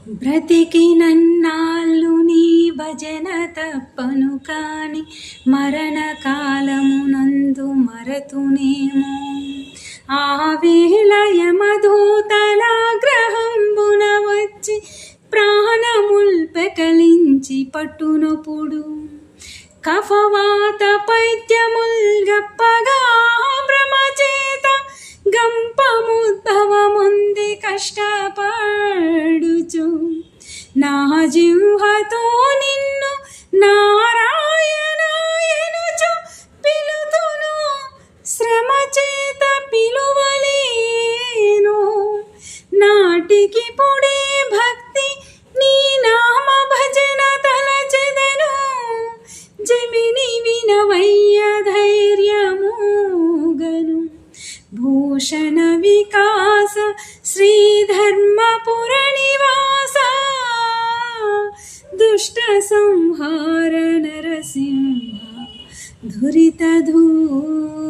బ్రతికినన్నాళ్ళు నీ భజన తప్పను కాని మరణకాలమునందు మరతునేమో. ఆ వేళ యమదూతల గ్రహంబున వచ్చి ప్రాణముల్ పెకలించి పట్టునప్పుడు కఫవాత పైద్యముల్ గప్పగా భ్రమచేత గంపముద్భవముంది కష్టపడుచు నా జిహ్వతో నిన్ను నారాయణాయనుచు పిలుతును శ్రమ చేత పిలువలేను. నాటికి పుడే భక్తి నీ నామ భజన తలచెదను జమిని వినవయ్య ధైర్యముగను. భూషణ వికాస శ్రీధర్మపుర నివాస దుష్ట సంహార నరసింహ ధురిత ధూ